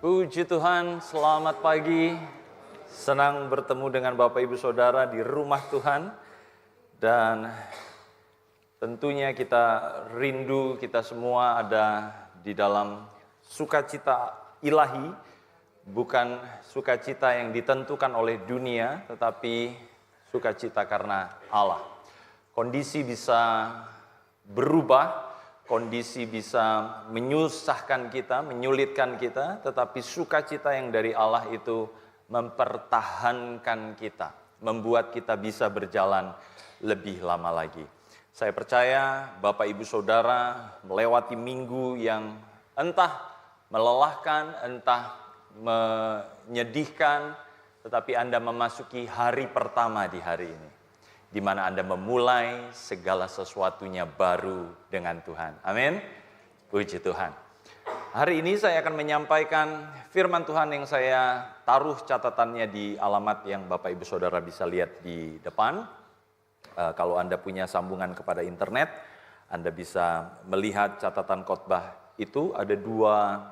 Puji Tuhan, selamat pagi. Senang bertemu dengan Bapak Ibu Saudara di rumah Tuhan. Dan tentunya kita rindu kita semua ada di dalam sukacita ilahi. Bukan sukacita yang ditentukan oleh dunia, tetapi sukacita karena Allah. Kondisi bisa berubah. Kondisi bisa menyusahkan kita, menyulitkan kita, tetapi sukacita yang dari Allah itu mempertahankan kita, membuat kita bisa berjalan lebih lama lagi. Saya percaya Bapak Ibu Saudara melewati minggu yang entah melelahkan, entah menyedihkan, tetapi Anda memasuki hari pertama di hari ini, di mana Anda memulai segala sesuatunya baru dengan Tuhan. Amin. Puji Tuhan. Hari ini saya akan menyampaikan firman Tuhan yang saya taruh catatannya di alamat yang Bapak Ibu Saudara bisa lihat di depan. Kalau Anda punya sambungan kepada internet, Anda bisa melihat catatan khotbah itu. Ada dua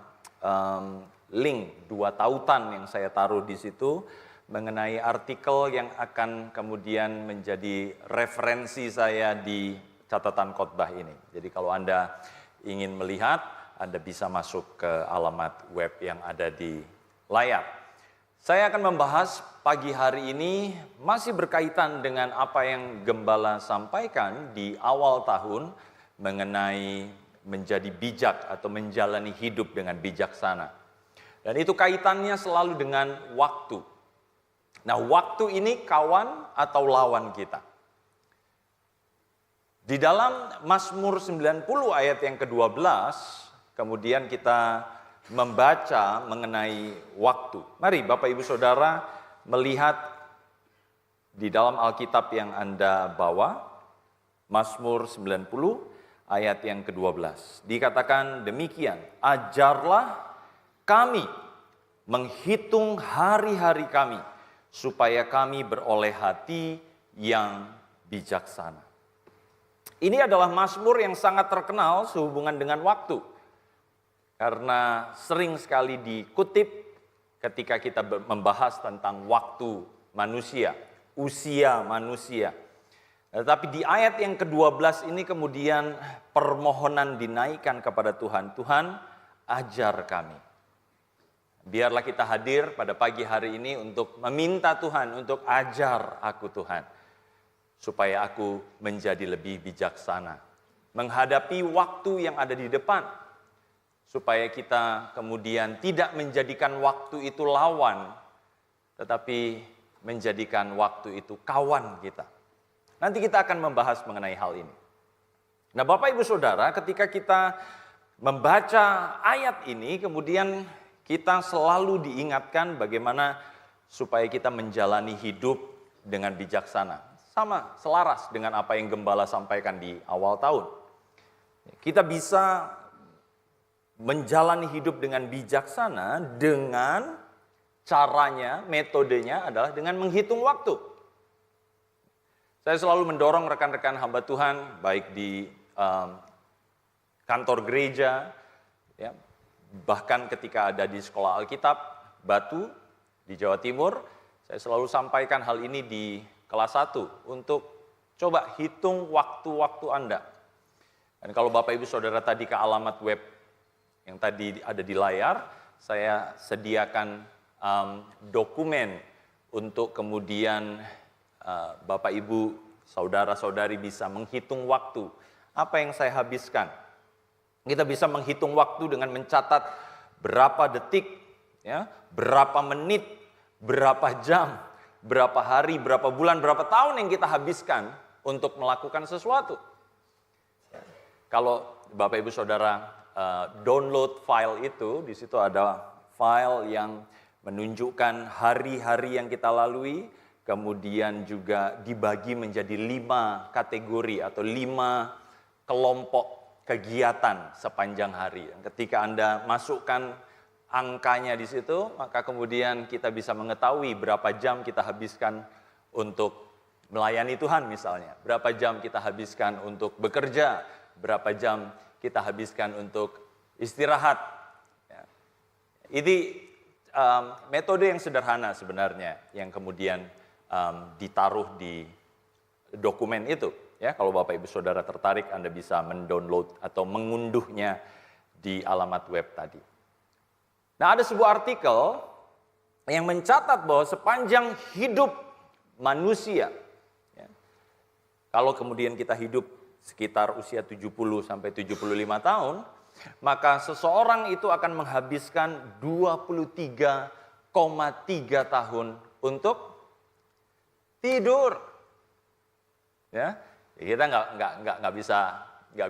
link, dua tautan yang saya taruh di situ mengenai artikel yang akan kemudian menjadi referensi saya di catatan khotbah ini. Jadi kalau Anda ingin melihat, Anda bisa masuk ke alamat web yang ada di layar. Saya akan membahas pagi hari ini masih berkaitan dengan apa yang Gembala sampaikan di awal tahun mengenai menjadi bijak atau menjalani hidup dengan bijaksana. Dan itu kaitannya selalu dengan waktu. Nah, waktu ini kawan atau lawan kita. Di dalam Mazmur 90 ayat yang ke-12, kemudian kita membaca mengenai waktu. Mari Bapak Ibu Saudara melihat di dalam Alkitab yang Anda bawa, Mazmur 90 ayat yang ke-12. Dikatakan demikian, ajarlah kami menghitung hari-hari kami, supaya kami beroleh hati yang bijaksana. Ini adalah mazmur yang sangat terkenal sehubungan dengan waktu. Karena sering sekali dikutip ketika kita membahas tentang waktu manusia, usia manusia. Tetapi di ayat yang ke-12 ini kemudian permohonan dinaikkan kepada Tuhan. Tuhan, ajar kami. Biarlah kita hadir pada pagi hari ini untuk meminta Tuhan untuk ajar aku Tuhan. Supaya aku menjadi lebih bijaksana. Menghadapi waktu yang ada di depan. Supaya kita kemudian tidak menjadikan waktu itu lawan. Tetapi menjadikan waktu itu kawan kita. Nanti kita akan membahas mengenai hal ini. Nah Bapak Ibu Saudara, ketika kita membaca ayat ini kemudian kita selalu diingatkan bagaimana supaya kita menjalani hidup dengan bijaksana. Sama, selaras dengan apa yang Gembala sampaikan di awal tahun. Kita bisa menjalani hidup dengan bijaksana dengan caranya, metodenya adalah dengan menghitung waktu. Saya selalu mendorong rekan-rekan hamba Tuhan, baik di kantor gereja, ya, bahkan ketika ada di sekolah Alkitab Batu di Jawa Timur, saya selalu sampaikan hal ini di kelas 1 untuk coba hitung waktu-waktu Anda. Dan kalau Bapak Ibu Saudara tadi ke alamat web yang tadi ada di layar, saya sediakan dokumen untuk kemudian Bapak Ibu Saudara-saudari bisa menghitung waktu. Apa yang saya habiskan? Kita bisa menghitung waktu dengan mencatat berapa detik, ya, berapa menit, berapa jam, berapa hari, berapa bulan, berapa tahun yang kita habiskan untuk melakukan sesuatu. Ya. Kalau Bapak Ibu Saudara download file itu, di situ ada file yang menunjukkan hari-hari yang kita lalui, kemudian juga dibagi menjadi 5 kategori atau 5 kelompok kegiatan sepanjang hari. Ketika Anda masukkan angkanya di situ, maka kemudian kita bisa mengetahui berapa jam kita habiskan untuk melayani Tuhan misalnya. Berapa jam kita habiskan untuk bekerja, berapa jam kita habiskan untuk istirahat. Ini metode yang sederhana sebenarnya yang kemudian ditaruh di dokumen itu. Ya, kalau Bapak Ibu Saudara tertarik, Anda bisa mendownload atau mengunduhnya di alamat web tadi. Nah, ada sebuah artikel yang mencatat bahwa sepanjang hidup manusia, ya, kalau kemudian kita hidup sekitar usia 70 sampai 75 tahun, maka seseorang itu akan menghabiskan 23,3 tahun untuk tidur. Ya, kita nggak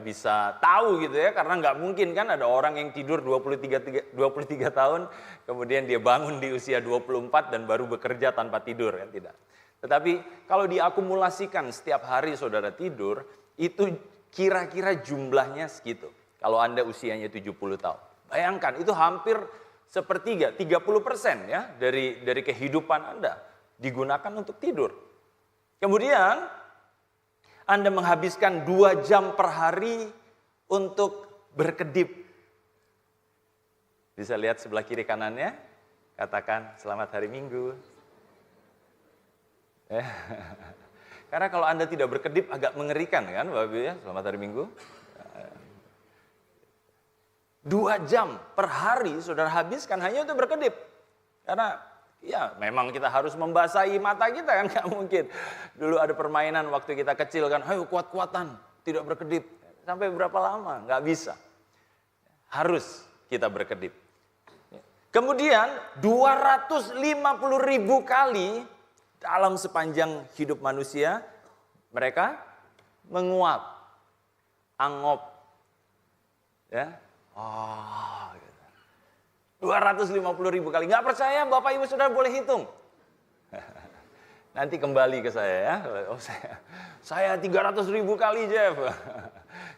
bisa tahu gitu ya, karena nggak mungkin kan ada orang yang tidur 23 tahun, kemudian dia bangun di usia 24 dan baru bekerja tanpa tidur, kan tidak. Tetapi kalau diakumulasikan setiap hari saudara tidur, itu kira-kira jumlahnya segitu. Kalau Anda usianya 70 tahun. Bayangkan, itu hampir sepertiga, 30% ya dari kehidupan Anda digunakan untuk tidur. Kemudian Anda menghabiskan 2 jam per hari untuk berkedip. Bisa lihat sebelah kiri kanannya, katakan selamat hari Minggu. Karena kalau Anda tidak berkedip agak mengerikan kan Bapak Ibu ya, selamat hari Minggu. 2 jam per hari saudara habiskan hanya untuk berkedip. Karena ya memang kita harus membasahi mata kita kan, nggak mungkin. Dulu ada permainan waktu kita kecil kan, ayo kuat-kuatan, tidak berkedip. Sampai berapa lama? Nggak bisa. Harus kita berkedip. Kemudian 250.000 kali dalam sepanjang hidup manusia, mereka menguap, angop. Ya, 250.000 kali. Nggak percaya, Bapak Ibu Saudara boleh hitung. Nanti kembali ke saya ya. Oh, saya 300.000 kali, Jeff.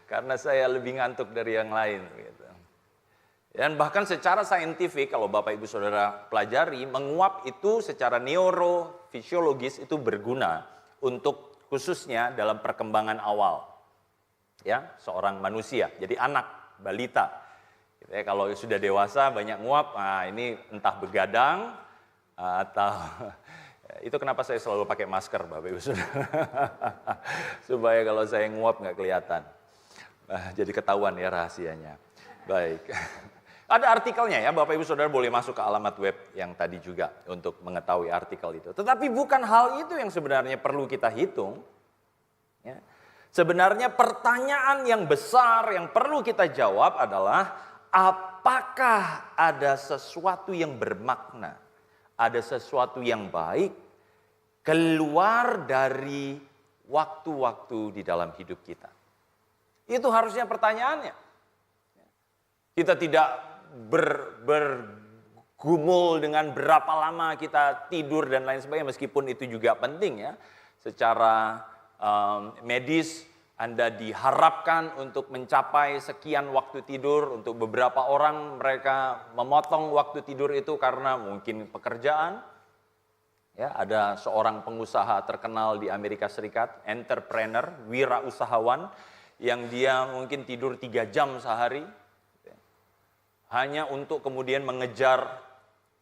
Karena saya lebih ngantuk dari yang lain. Gitu. Dan bahkan secara saintifik, kalau Bapak Ibu Saudara pelajari, menguap itu secara neurofisiologis itu berguna untuk khususnya dalam perkembangan awal. Ya, seorang manusia, jadi anak, balita. Ya, kalau sudah dewasa banyak nguap, nah ini entah begadang atau itu kenapa saya selalu pakai masker, Bapak Ibu Saudara. Supaya kalau saya nguap nggak kelihatan. Jadi ketahuan ya rahasianya. Baik. Ada artikelnya ya, Bapak Ibu Saudara boleh masuk ke alamat web yang tadi juga untuk mengetahui artikel itu. Tetapi bukan hal itu yang sebenarnya perlu kita hitung. Ya. Sebenarnya pertanyaan yang besar yang perlu kita jawab adalah, apakah ada sesuatu yang bermakna, ada sesuatu yang baik keluar dari waktu-waktu di dalam hidup kita? Itu harusnya pertanyaannya. Kita tidak bergumul dengan berapa lama kita tidur dan lain sebagainya, meskipun itu juga penting ya. Secara medis Anda diharapkan untuk mencapai sekian waktu tidur. Untuk beberapa orang mereka memotong waktu tidur itu karena mungkin pekerjaan. Ya, ada seorang pengusaha terkenal di Amerika Serikat, entrepreneur, wirausahawan, yang dia mungkin tidur 3 jam sehari. Hanya untuk kemudian mengejar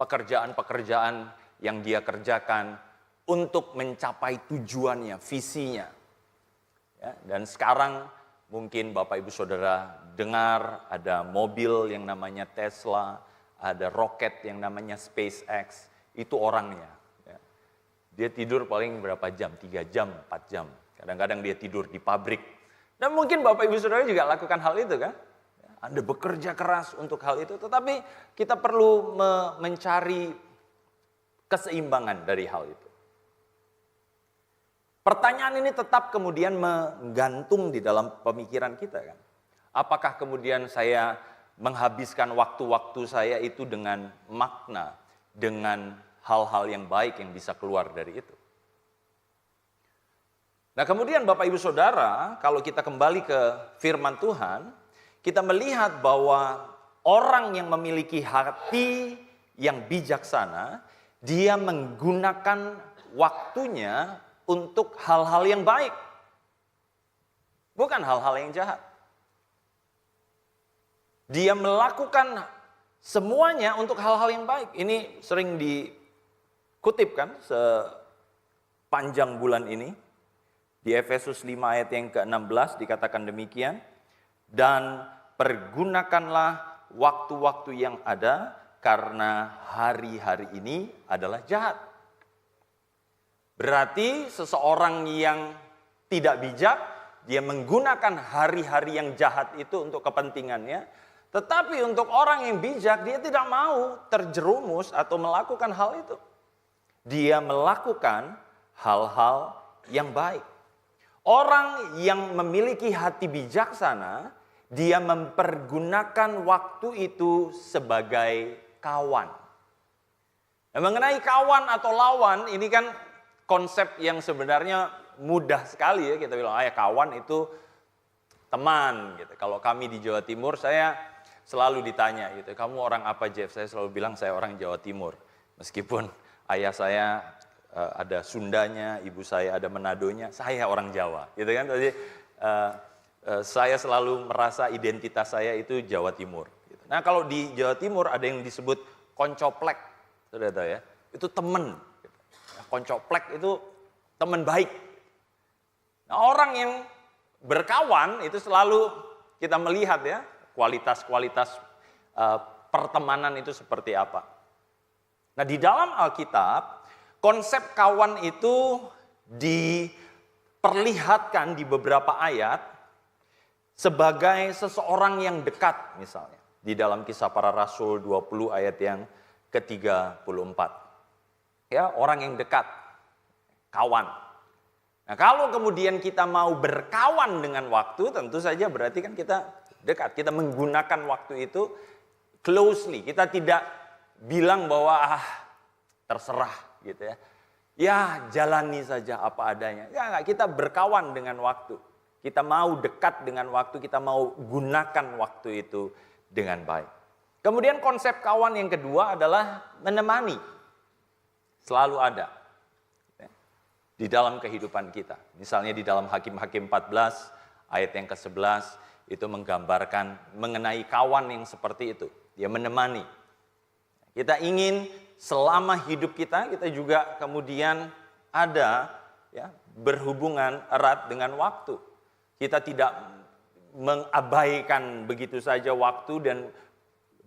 pekerjaan-pekerjaan yang dia kerjakan untuk mencapai tujuannya, visinya. Ya, dan sekarang mungkin Bapak Ibu Saudara dengar ada mobil yang namanya Tesla, ada roket yang namanya SpaceX, itu orangnya. Ya. Dia tidur paling berapa jam? 3 jam, 4 jam. Kadang-kadang dia tidur di pabrik. Dan mungkin Bapak Ibu Saudara juga lakukan hal itu kan? Anda bekerja keras untuk hal itu, tetapi kita perlu mencari keseimbangan dari hal itu. Pertanyaan ini tetap kemudian menggantung di dalam pemikiran kita kan. Apakah kemudian saya menghabiskan waktu-waktu saya itu dengan makna, dengan hal-hal yang baik yang bisa keluar dari itu. Nah kemudian Bapak Ibu Saudara, kalau kita kembali ke firman Tuhan, kita melihat bahwa orang yang memiliki hati yang bijaksana, dia menggunakan waktunya untuk hal-hal yang baik. Bukan hal-hal yang jahat. Dia melakukan Semuanya untuk hal-hal yang baik. Ini sering dikutip kan sepanjang bulan ini. Di Efesus 5 ayat yang ke-16 dikatakan demikian. Dan pergunakanlah waktu-waktu yang ada karena hari-hari ini adalah jahat. Berarti seseorang yang tidak bijak, dia menggunakan hari-hari yang jahat itu untuk kepentingannya. Tetapi untuk orang yang bijak, dia tidak mau terjerumus atau melakukan hal itu. Dia melakukan hal-hal yang baik. Orang yang memiliki hati bijaksana, dia mempergunakan waktu itu sebagai kawan. Nah, mengenai kawan atau lawan, ini kan konsep yang sebenarnya mudah sekali ya. Kita bilang, kawan itu teman. Gitu. Kalau kami di Jawa Timur, saya selalu ditanya gitu, kamu orang apa Jeff? Saya selalu bilang saya orang Jawa Timur. Meskipun ayah saya ada Sundanya, ibu saya ada Manadonya, saya orang Jawa, gitu kan? Jadi saya selalu merasa identitas saya itu Jawa Timur. Gitu. Nah kalau di Jawa Timur ada yang disebut koncoplek, sudah tahu ya? Itu teman. Gitu. Koncoplek itu teman baik. Nah orang yang berkawan itu selalu kita melihat ya. Kualitas-kualitas pertemanan itu seperti apa. Nah di dalam Alkitab, konsep kawan itu diperlihatkan di beberapa ayat sebagai seseorang yang dekat misalnya. Di dalam Kisah Para Rasul 20 ayat yang ke-34. Ya, orang yang dekat, kawan. Nah kalau kemudian kita mau berkawan dengan waktu, tentu saja berarti kan kita dekat, kita menggunakan waktu itu closely. Kita tidak bilang bahwa terserah gitu ya. Ya jalani saja apa adanya. Ya enggak, kita berkawan dengan waktu. Kita mau dekat dengan waktu, kita mau gunakan waktu itu dengan baik. Kemudian konsep kawan yang kedua adalah menemani. Selalu ada di dalam kehidupan kita. Misalnya di dalam Hakim-Hakim 14 ayat yang ke-11 itu menggambarkan mengenai kawan yang seperti itu. Dia menemani. Kita ingin selama hidup kita juga kemudian ada ya, berhubungan erat dengan waktu. Kita tidak mengabaikan begitu saja waktu dan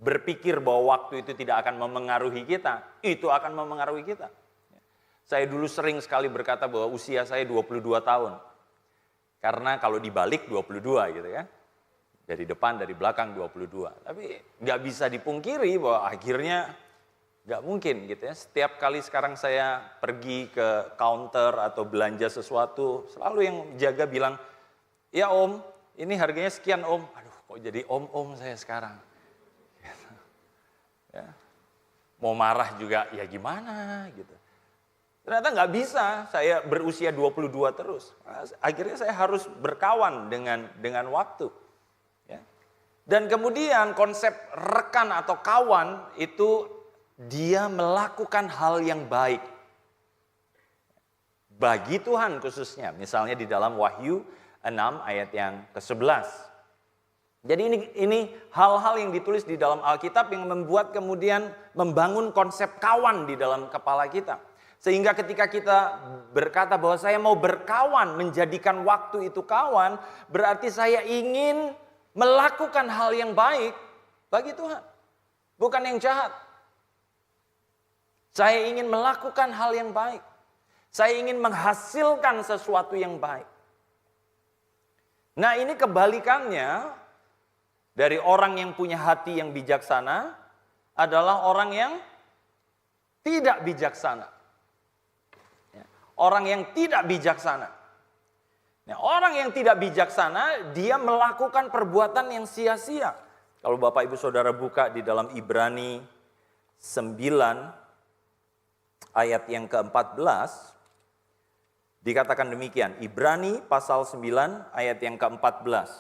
berpikir bahwa waktu itu tidak akan memengaruhi kita. Itu akan memengaruhi kita. Saya dulu sering sekali berkata bahwa usia saya 22 tahun. Karena kalau dibalik 22 gitu kan. Dari depan, dari belakang 22. Tapi nggak bisa dipungkiri bahwa akhirnya nggak mungkin gitu ya. Setiap kali sekarang saya pergi ke counter atau belanja sesuatu, selalu yang jaga bilang, ya om, ini harganya sekian om. Aduh kok jadi om saya sekarang. Gitu. Ya. Mau marah juga, ya gimana gitu. Ternyata nggak bisa, saya berusia 22 terus. Akhirnya saya harus berkawan dengan waktu. Dan kemudian konsep rekan atau kawan itu dia melakukan hal yang baik. Bagi Tuhan khususnya. Misalnya di dalam Wahyu 6 ayat yang ke-11. Jadi ini hal-hal yang ditulis di dalam Alkitab yang membuat kemudian membangun konsep kawan di dalam kepala kita. Sehingga ketika kita berkata bahwa saya mau berkawan, menjadikan waktu itu kawan, berarti saya ingin melakukan hal yang baik bagi Tuhan. Bukan yang jahat. Saya ingin melakukan hal yang baik. Saya ingin menghasilkan sesuatu yang baik. Nah ini kebalikannya dari orang yang punya hati yang bijaksana adalah orang yang tidak bijaksana. Orang yang tidak bijaksana. Nah, orang yang tidak bijaksana, dia melakukan perbuatan yang sia-sia. Kalau Bapak Ibu Saudara buka di dalam Ibrani 9 ayat yang ke-14, dikatakan demikian. Ibrani pasal 9 ayat yang ke-14.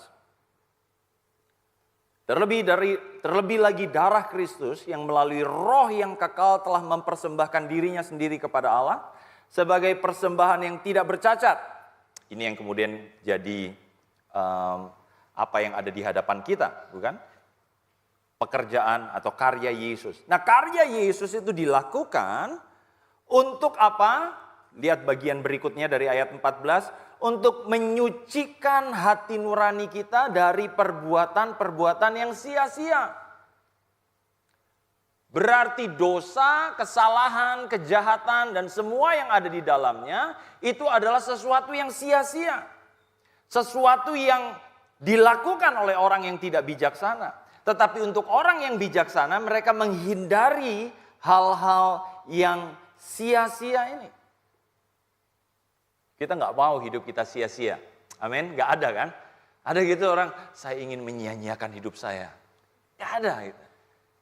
Terlebih lagi darah Kristus yang melalui roh yang kekal telah mempersembahkan dirinya sendiri kepada Allah sebagai persembahan yang tidak bercacat. Ini yang kemudian jadi apa yang ada di hadapan kita, bukan? pekerjaan atau karya Yesus. Nah, karya Yesus itu dilakukan untuk apa? Lihat bagian berikutnya dari ayat 14. Untuk menyucikan hati nurani kita dari perbuatan-perbuatan yang sia-sia. Berarti dosa, kesalahan, kejahatan, dan semua yang ada di dalamnya itu adalah sesuatu yang sia-sia. Sesuatu yang dilakukan oleh orang yang tidak bijaksana. Tetapi untuk orang yang bijaksana, mereka menghindari hal-hal yang sia-sia ini. Kita nggak mau hidup kita sia-sia. Amin, nggak ada kan? Ada gitu orang, saya ingin menyia-nyiakan hidup saya. Nggak ada gitu.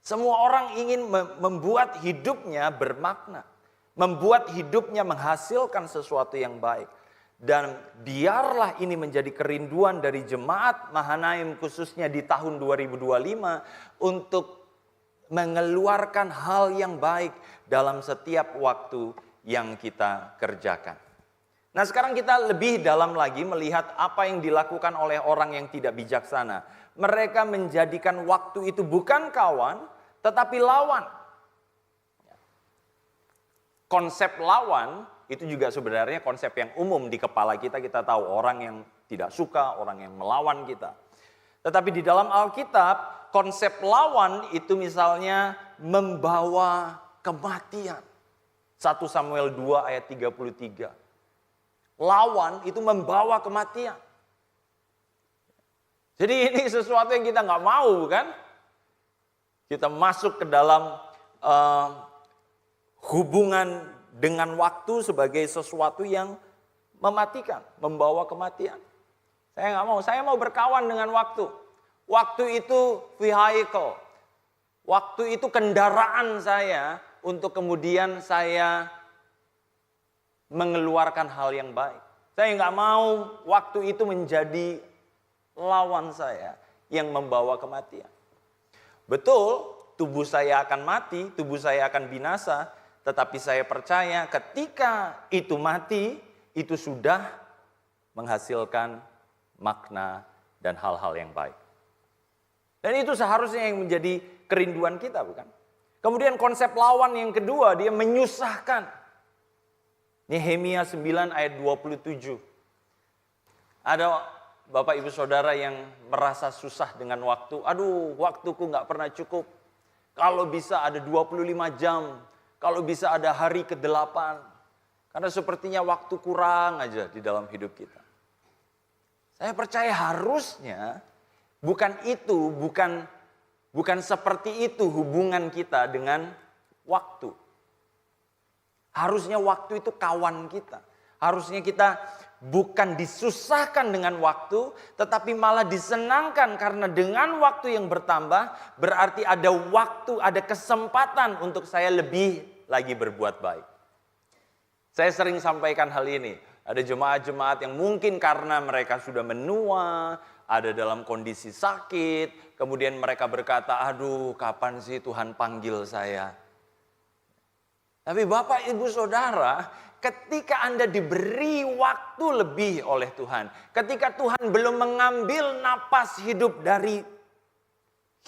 Semua orang ingin membuat hidupnya bermakna. Membuat hidupnya menghasilkan sesuatu yang baik. Dan biarlah ini menjadi kerinduan dari jemaat Mahanaim khususnya di tahun 2025 untuk mengeluarkan hal yang baik dalam setiap waktu yang kita kerjakan. Nah, sekarang kita lebih dalam lagi melihat apa yang dilakukan oleh orang yang tidak bijaksana. Mereka menjadikan waktu itu bukan kawan, tetapi lawan. Konsep lawan itu juga sebenarnya konsep yang umum di kepala kita. Kita tahu orang yang tidak suka, orang yang melawan kita. Tetapi di dalam Alkitab, konsep lawan itu misalnya membawa kematian. 1 Samuel 2 ayat 33. Lawan itu membawa kematian. Jadi ini sesuatu yang kita nggak mau kan? Kita masuk ke dalam hubungan dengan waktu sebagai sesuatu yang mematikan, membawa kematian. Saya nggak mau, saya mau berkawan dengan waktu. Waktu itu vehicle. Waktu itu kendaraan saya untuk kemudian saya mengeluarkan hal yang baik. Saya nggak mau waktu itu menjadi lawan saya yang membawa kematian. Betul, tubuh saya akan mati, tubuh saya akan binasa, tetapi saya percaya ketika itu mati, itu sudah menghasilkan makna dan hal-hal yang baik. Dan itu seharusnya yang menjadi kerinduan kita, bukan? Kemudian konsep lawan yang kedua, dia menyusahkan. Nehemia 9 ayat 27. Ada Bapak Ibu Saudara yang merasa susah dengan waktu. Aduh, waktuku gak pernah cukup. Kalau bisa ada 25 jam. Kalau bisa ada hari ke-8. Karena sepertinya waktu kurang aja di dalam hidup kita. Saya percaya harusnya bukan itu, bukan seperti itu hubungan kita dengan waktu. Harusnya waktu itu kawan kita. Harusnya kita bukan disusahkan dengan waktu, tetapi malah disenangkan karena dengan waktu yang bertambah, berarti ada waktu, ada kesempatan untuk saya lebih lagi berbuat baik. Saya sering sampaikan hal ini. Ada jemaat-jemaat yang mungkin karena mereka sudah menua, ada dalam kondisi sakit, kemudian mereka berkata, aduh kapan sih Tuhan panggil saya? Tapi Bapak Ibu Saudara, ketika Anda diberi waktu lebih oleh Tuhan, ketika Tuhan belum mengambil napas hidup dari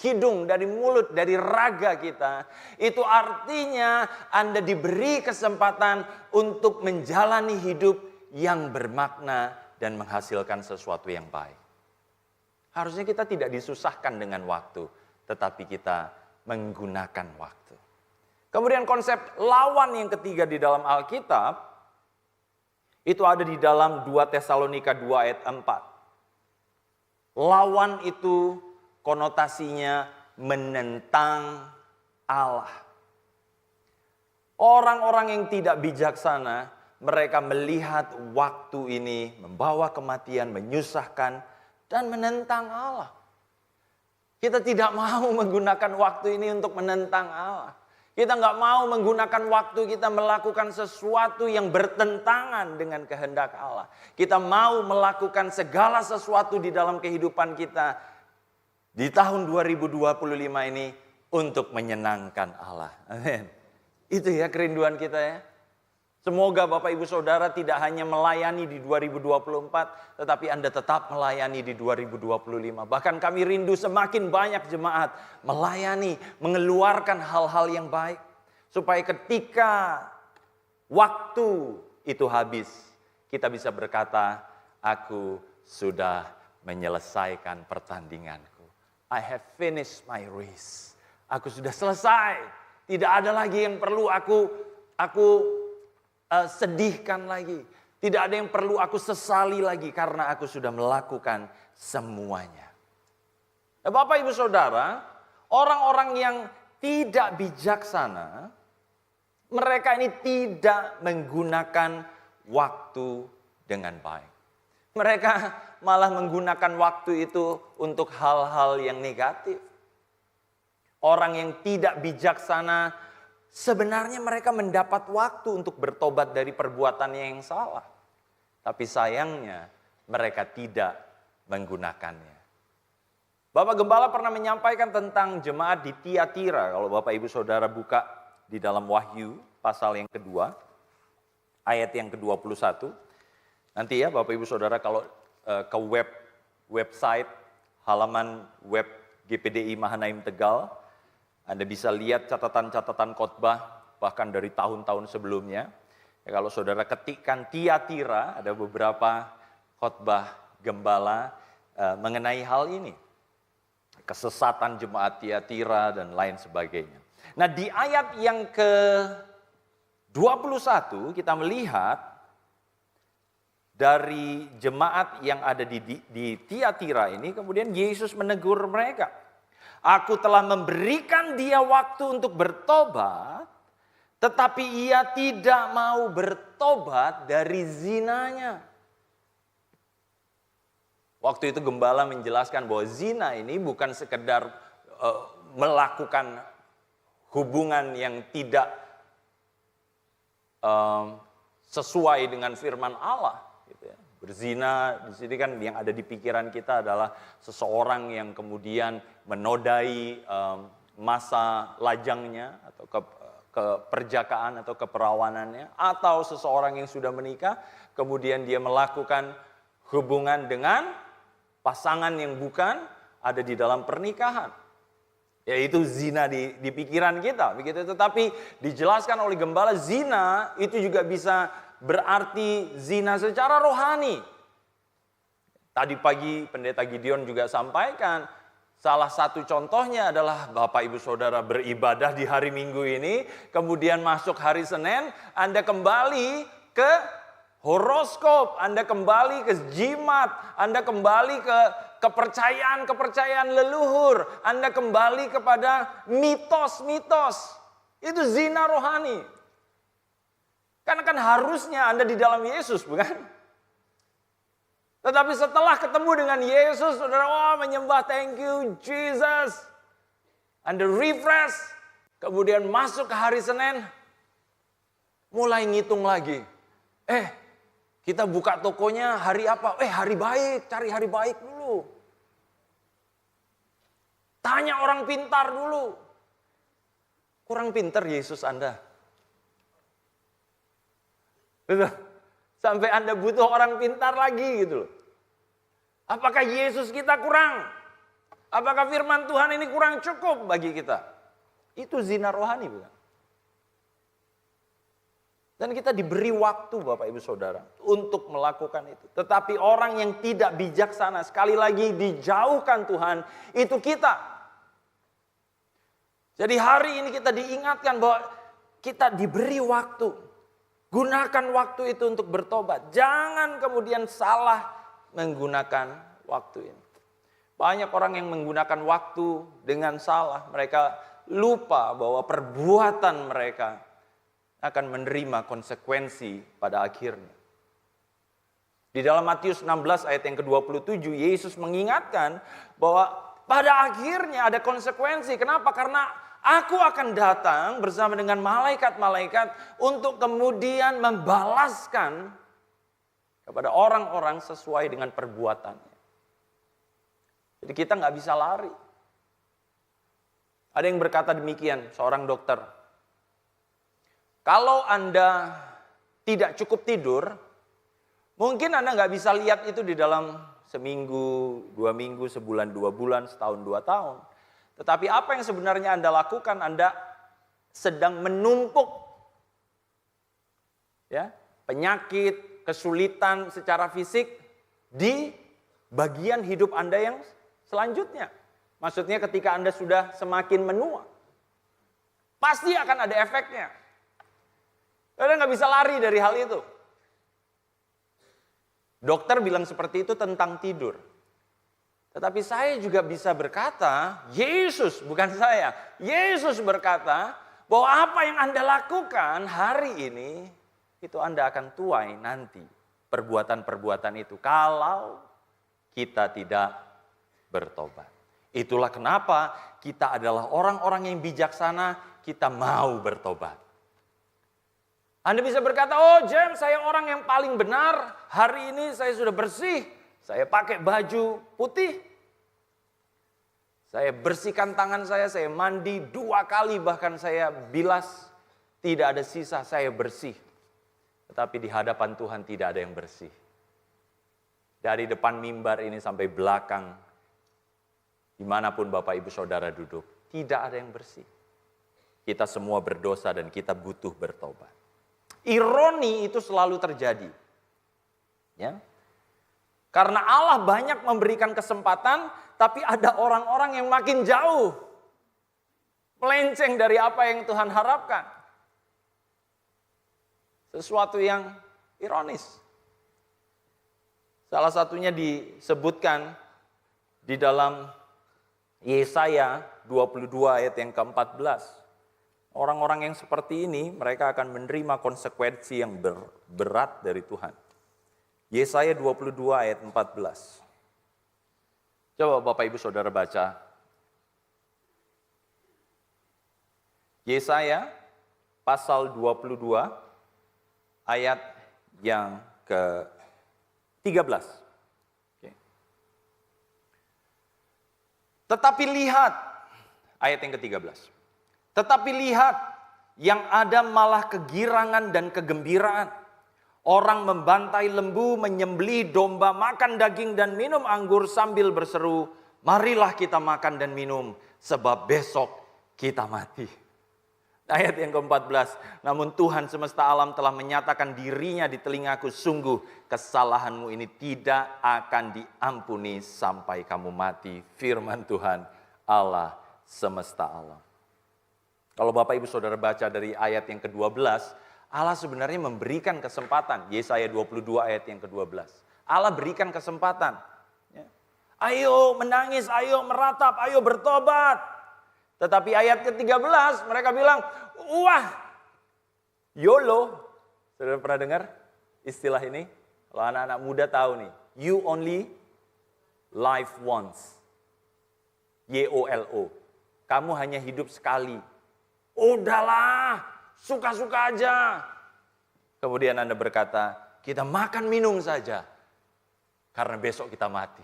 hidung, dari mulut, dari raga kita, itu artinya Anda diberi kesempatan untuk menjalani hidup yang bermakna dan menghasilkan sesuatu yang baik. Harusnya kita tidak disusahkan dengan waktu, tetapi kita menggunakan waktu. Kemudian konsep lawan yang ketiga di dalam Alkitab, itu ada di dalam 2 Tesalonika 2 ayat 4. Lawan itu konotasinya menentang Allah. Orang-orang yang tidak bijaksana, mereka melihat waktu ini membawa kematian, menyusahkan, dan menentang Allah. Kita tidak mau menggunakan waktu ini untuk menentang Allah. Kita nggak mau menggunakan waktu kita melakukan sesuatu yang bertentangan dengan kehendak Allah. Kita mau melakukan segala sesuatu di dalam kehidupan kita di tahun 2025 ini untuk menyenangkan Allah. Amin. Itu ya kerinduan kita ya. Semoga Bapak Ibu Saudara tidak hanya melayani di 2024, tetapi Anda tetap melayani di 2025. Bahkan kami rindu semakin banyak jemaat melayani, mengeluarkan hal-hal yang baik. Supaya ketika waktu itu habis, kita bisa berkata, aku sudah menyelesaikan pertandinganku. I have finished my race. Aku sudah selesai. Tidak ada lagi yang perlu aku sedihkan lagi. Tidak ada yang perlu aku sesali lagi karena aku sudah melakukan semuanya. Nah, Bapak Ibu Saudara, orang-orang yang tidak bijaksana, mereka ini tidak menggunakan waktu dengan baik. Mereka malah menggunakan waktu itu untuk hal-hal yang negatif. Orang yang tidak bijaksana, sebenarnya mereka mendapat waktu untuk bertobat dari perbuatannya yang salah. Tapi sayangnya mereka tidak menggunakannya. Bapak Gembala pernah menyampaikan tentang jemaat di Tiatira. Kalau Bapak Ibu Saudara buka di dalam Wahyu pasal yang kedua, ayat yang ke-21. Nanti ya Bapak Ibu Saudara kalau ke website, halaman web GPDI Mahanaim Tegal, Anda bisa lihat catatan-catatan khotbah bahkan dari tahun-tahun sebelumnya. Ya, kalau saudara ketikkan Tiatira, ada beberapa khotbah gembala mengenai hal ini. Kesesatan jemaat Tiatira dan lain sebagainya. Nah, di ayat yang ke-21 kita melihat dari jemaat yang ada di Tiatira ini, kemudian Yesus menegur mereka. Aku telah memberikan dia waktu untuk bertobat, tetapi ia tidak mau bertobat dari zinanya. Waktu itu gembala menjelaskan bahwa zina ini bukan sekedar melakukan hubungan yang tidak sesuai dengan firman Allah. Gitu ya. Berzina di sini kan yang ada di pikiran kita adalah seseorang yang kemudian menodai masa lajangnya atau keperjakaan atau keperawanannya, atau seseorang yang sudah menikah kemudian dia melakukan hubungan dengan pasangan yang bukan ada di dalam pernikahan. Yaitu zina di pikiran kita, begitu. Tetapi dijelaskan oleh gembala, zina itu juga bisa berarti zina secara rohani. Tadi pagi pendeta Gideon juga sampaikan, salah satu contohnya adalah Bapak Ibu Saudara beribadah di hari Minggu ini, kemudian masuk hari Senin, Anda kembali ke horoskop, Anda kembali ke jimat, Anda kembali ke kepercayaan leluhur, Anda kembali kepada mitos-mitos. Itu zina rohani. Karena kan harusnya Anda di dalam Yesus, bukan? Tetapi setelah ketemu dengan Yesus, saudara, menyembah, thank you Jesus. Anda refresh, kemudian masuk ke hari Senin, mulai ngitung lagi. Kita buka tokonya hari apa? Hari baik, cari hari baik dulu. Tanya orang pintar dulu. Kurang pintar Yesus Anda. Betul. Sampai Anda butuh orang pintar lagi gitu loh. Apakah Yesus kita kurang? Apakah firman Tuhan ini kurang cukup bagi kita? Itu zina rohani bukan? Dan kita diberi waktu Bapak Ibu Saudara untuk melakukan itu. Tetapi orang yang tidak bijaksana, sekali lagi dijauhkan Tuhan, itu kita. Jadi hari ini kita diingatkan bahwa kita diberi waktu. Gunakan waktu itu untuk bertobat. Jangan kemudian salah menggunakan waktu ini. Banyak orang yang menggunakan waktu dengan salah. Mereka lupa bahwa perbuatan mereka akan menerima konsekuensi pada akhirnya. Di dalam Matius 16 ayat yang ke-27, Yesus mengingatkan bahwa pada akhirnya ada konsekuensi. Kenapa? Karena aku akan datang bersama dengan malaikat-malaikat untuk kemudian membalaskan kepada orang-orang sesuai dengan perbuatannya. Jadi kita nggak bisa lari. Ada yang berkata demikian, seorang dokter. Kalau Anda tidak cukup tidur, mungkin Anda nggak bisa lihat itu di dalam seminggu, 2 minggu, sebulan, 2 bulan, setahun, 2 tahun. Tetapi apa yang sebenarnya Anda lakukan, Anda sedang menumpuk ya, penyakit, kesulitan secara fisik di bagian hidup Anda yang selanjutnya. Maksudnya ketika Anda sudah semakin menua, pasti akan ada efeknya. Anda nggak bisa lari dari hal itu. Dokter bilang seperti itu tentang tidur. Tetapi saya juga bisa berkata, Yesus, bukan saya. Yesus berkata bahwa apa yang Anda lakukan hari ini, itu Anda akan tuai nanti. Perbuatan-perbuatan itu kalau kita tidak bertobat. Itulah kenapa kita adalah orang-orang yang bijaksana, kita mau bertobat. Anda bisa berkata, oh James, saya orang yang paling benar. Hari ini saya sudah bersih. Saya pakai baju putih. Saya bersihkan tangan saya mandi 2 kali. Bahkan saya bilas, tidak ada sisa, saya bersih. Tetapi di hadapan Tuhan tidak ada yang bersih. Dari depan mimbar ini sampai belakang, dimanapun Bapak Ibu Saudara duduk, tidak ada yang bersih. Kita semua berdosa dan kita butuh bertobat. Ironi itu selalu terjadi. Ya. Karena Allah banyak memberikan kesempatan, tapi ada orang-orang yang makin jauh melenceng dari apa yang Tuhan harapkan. Sesuatu yang ironis. Salah satunya disebutkan di dalam Yesaya 22 ayat yang ke-14. Orang-orang yang seperti ini, mereka akan menerima konsekuensi yang berat dari Tuhan. Yesaya 22 ayat 14. Coba Bapak Ibu Saudara baca. Yesaya pasal 22 ayat yang ke-13. Oke. Tetapi lihat, ayat yang ke-13. Tetapi lihat, yang ada malah kegirangan dan kegembiraan. Orang membantai lembu, menyembelih domba, makan daging dan minum anggur sambil berseru, marilah kita makan dan minum, sebab besok kita mati. Ayat yang ke-14, namun Tuhan semesta alam telah menyatakan dirinya di telingaku, sungguh kesalahanmu ini tidak akan diampuni sampai kamu mati. Firman Tuhan Allah semesta alam. Kalau Bapak Ibu Saudara baca dari ayat yang ke-12, Allah sebenarnya memberikan kesempatan. Yesaya 22 ayat yang ke-12. Allah berikan kesempatan. Ya. Ayo menangis, ayo meratap, ayo bertobat. Tetapi ayat ke-13 mereka bilang, wah, YOLO. Saudara pernah dengar istilah ini? Kalau anak-anak muda tahu nih, you only live once. YOLO. Kamu hanya hidup sekali. Udahlah, suka-suka aja. Kemudian Anda berkata, kita makan minum saja. Karena besok kita mati.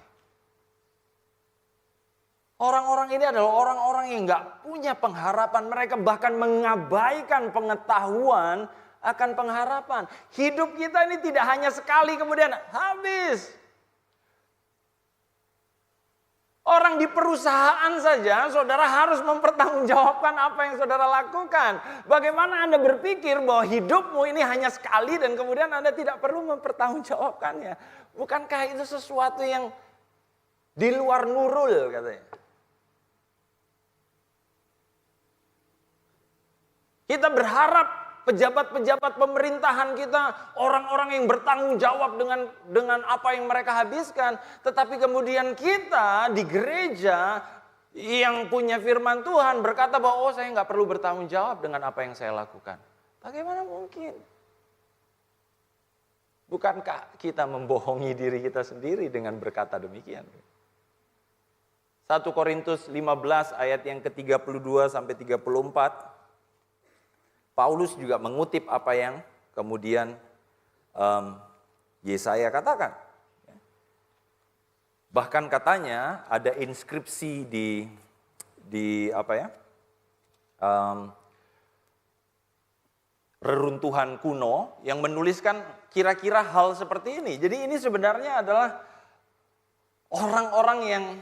Orang-orang ini adalah orang-orang yang gak punya pengharapan. Mereka bahkan mengabaikan pengetahuan akan pengharapan. Hidup kita ini tidak hanya sekali kemudian habis. Orang di perusahaan saja, saudara harus mempertanggungjawabkan apa yang saudara lakukan. Bagaimana Anda berpikir bahwa hidupmu ini hanya sekali dan kemudian Anda tidak perlu mempertanggungjawabkannya? Bukankah itu sesuatu yang di luar nurul katanya? Kita berharap pejabat-pejabat pemerintahan kita, orang-orang yang bertanggung jawab dengan apa yang mereka habiskan. Tetapi kemudian kita di gereja yang punya firman Tuhan berkata bahwa saya nggak perlu bertanggung jawab dengan apa yang saya lakukan. Bagaimana mungkin? Bukankah kita membohongi diri kita sendiri dengan berkata demikian? 1 Korintus 15 ayat yang ke-32 sampai 34. Paulus juga mengutip apa yang kemudian Yesaya katakan. Bahkan katanya ada inskripsi di apa ya? reruntuhan kuno yang menuliskan kira-kira hal seperti ini. Jadi ini sebenarnya adalah orang-orang yang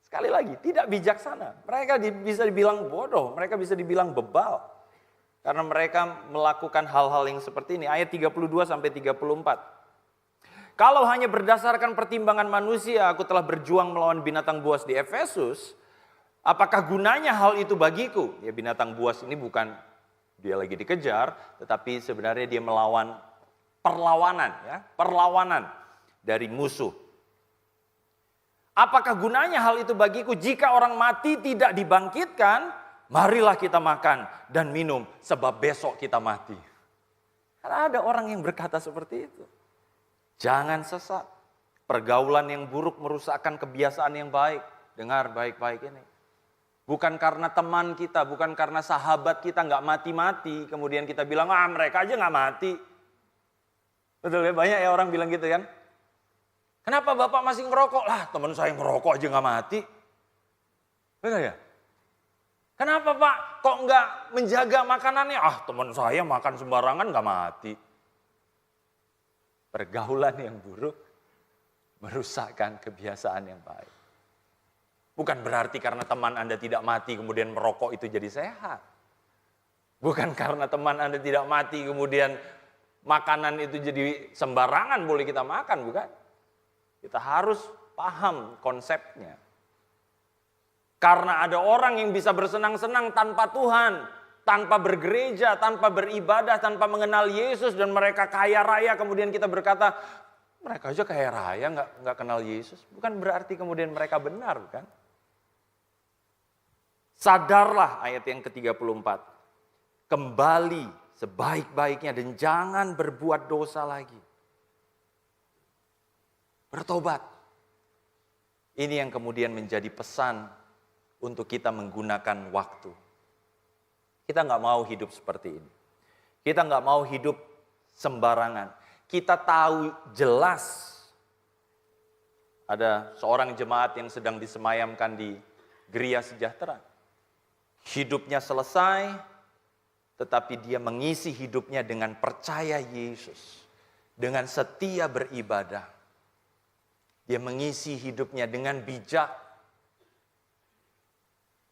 sekali lagi tidak bijaksana. Mereka bisa dibilang bodoh, mereka bisa dibilang bebal. Karena mereka melakukan hal-hal yang seperti ini. Ayat 32 sampai 34. Kalau hanya berdasarkan pertimbangan manusia aku telah berjuang melawan binatang buas di Efesus, apakah gunanya hal itu bagiku? Ya, binatang buas ini bukan dia lagi dikejar, tetapi sebenarnya dia melawan perlawanan dari musuh. Apakah gunanya hal itu bagiku jika orang mati tidak dibangkitkan? Marilah kita makan dan minum sebab besok kita mati. Karena ada orang yang berkata seperti itu. Jangan sesat. Pergaulan yang buruk merusakkan kebiasaan yang baik. Dengar baik-baik ini. Bukan karena teman kita, bukan karena sahabat kita nggak mati-mati, kemudian kita bilang, mereka aja nggak mati. Betul ya, banyak ya orang bilang gitu kan. Kenapa Bapak masih ngerokok? Lah teman saya ngerokok aja nggak mati. Betul ya? Kenapa Pak kok nggak menjaga makanannya? Teman saya makan sembarangan nggak mati. Pergaulan yang buruk merusakkan kebiasaan yang baik. Bukan berarti karena teman Anda tidak mati kemudian merokok itu jadi sehat. Bukan karena teman Anda tidak mati kemudian makanan itu jadi sembarangan boleh kita makan, bukan. Kita harus paham konsepnya. Karena ada orang yang bisa bersenang-senang tanpa Tuhan, tanpa bergereja, tanpa beribadah, tanpa mengenal Yesus dan mereka kaya raya, kemudian kita berkata, mereka aja kaya raya nggak kenal Yesus. Bukan berarti kemudian mereka benar, bukan? Sadarlah ayat yang ke-34. Kembali sebaik-baiknya dan jangan berbuat dosa lagi. Bertobat. Ini yang kemudian menjadi pesan untuk kita menggunakan waktu. Kita nggak mau hidup seperti ini. Kita nggak mau hidup sembarangan. Kita tahu jelas ada seorang jemaat yang sedang disemayamkan di Geria Sejahtera. Hidupnya selesai, tetapi dia mengisi hidupnya dengan percaya Yesus. Dengan setia beribadah. Dia mengisi hidupnya dengan bijak.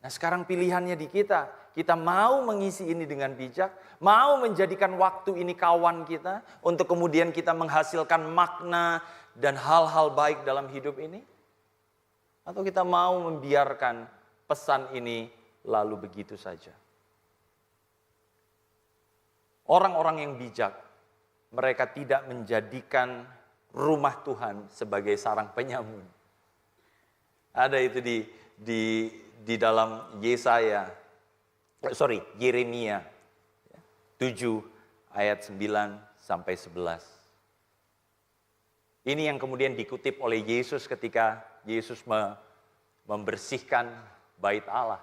Nah sekarang pilihannya di kita. Kita mau mengisi ini dengan bijak, mau menjadikan waktu ini kawan kita, untuk kemudian kita menghasilkan makna dan hal-hal baik dalam hidup ini? Atau kita mau membiarkan pesan ini lalu begitu saja? Orang-orang yang bijak, mereka tidak menjadikan rumah Tuhan sebagai sarang penyamun. Ada itu di dalam Yeremia 7 ayat 9 sampai 11. Ini yang kemudian dikutip oleh Yesus ketika Yesus membersihkan bait Allah.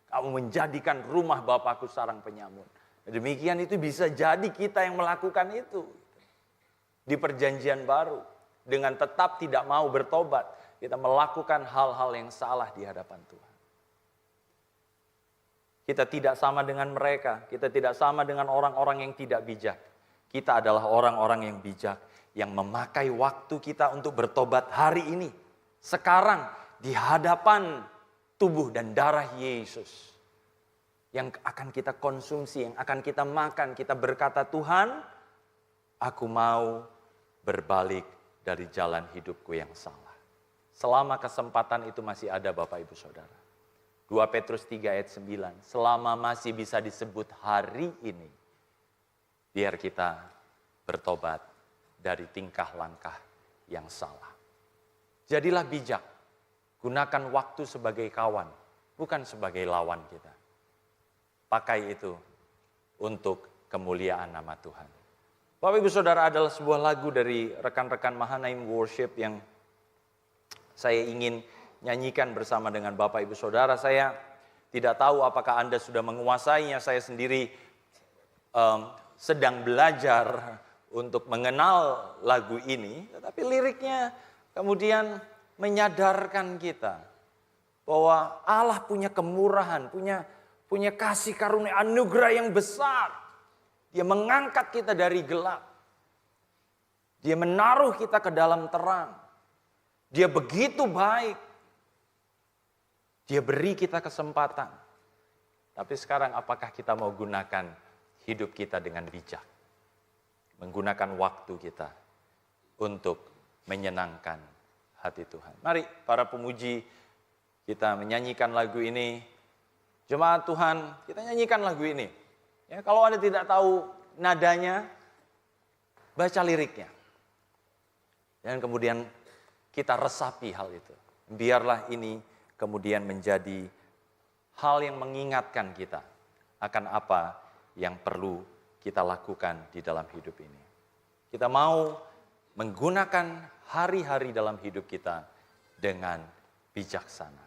Kamu menjadikan rumah Bapakku sarang penyamun. Demikian itu bisa jadi kita yang melakukan itu. Di perjanjian baru. Dengan tetap tidak mau bertobat. Kita melakukan hal-hal yang salah di hadapan Tuhan. Kita tidak sama dengan mereka. Kita tidak sama dengan orang-orang yang tidak bijak. Kita adalah orang-orang yang bijak. Yang memakai waktu kita untuk bertobat hari ini. Sekarang di hadapan tubuh dan darah Yesus. Yang akan kita konsumsi, yang akan kita makan. Kita berkata, Tuhan, aku mau berbalik dari jalan hidupku yang salah. Selama kesempatan itu masih ada Bapak Ibu Saudara. 2 Petrus 3 ayat 9. Selama masih bisa disebut hari ini. Biar kita bertobat dari tingkah langkah yang salah. Jadilah bijak. Gunakan waktu sebagai kawan. Bukan sebagai lawan kita. Pakai itu untuk kemuliaan nama Tuhan. Bapak Ibu Saudara, adalah sebuah lagu dari rekan-rekan Mahanaim Worship yang saya ingin nyanyikan bersama dengan Bapak Ibu Saudara. Saya tidak tahu apakah Anda sudah menguasainya. Saya sendiri sedang belajar untuk mengenal lagu ini. Tetapi liriknya kemudian menyadarkan kita bahwa Allah punya kemurahan, punya kasih karunia anugerah yang besar. Dia mengangkat kita dari gelap. Dia menaruh kita ke dalam terang. Dia begitu baik. Dia beri kita kesempatan. Tapi sekarang apakah kita mau gunakan hidup kita dengan bijak? Menggunakan waktu kita untuk menyenangkan hati Tuhan. Mari para pemuji, kita menyanyikan lagu ini. Jemaat Tuhan, kita nyanyikan lagu ini. Ya, kalau Anda tidak tahu nadanya, baca liriknya. Dan kemudian kita resapi hal itu. Biarlah ini kemudian menjadi hal yang mengingatkan kita akan apa yang perlu kita lakukan di dalam hidup ini. Kita mau menggunakan hari-hari dalam hidup kita dengan bijaksana.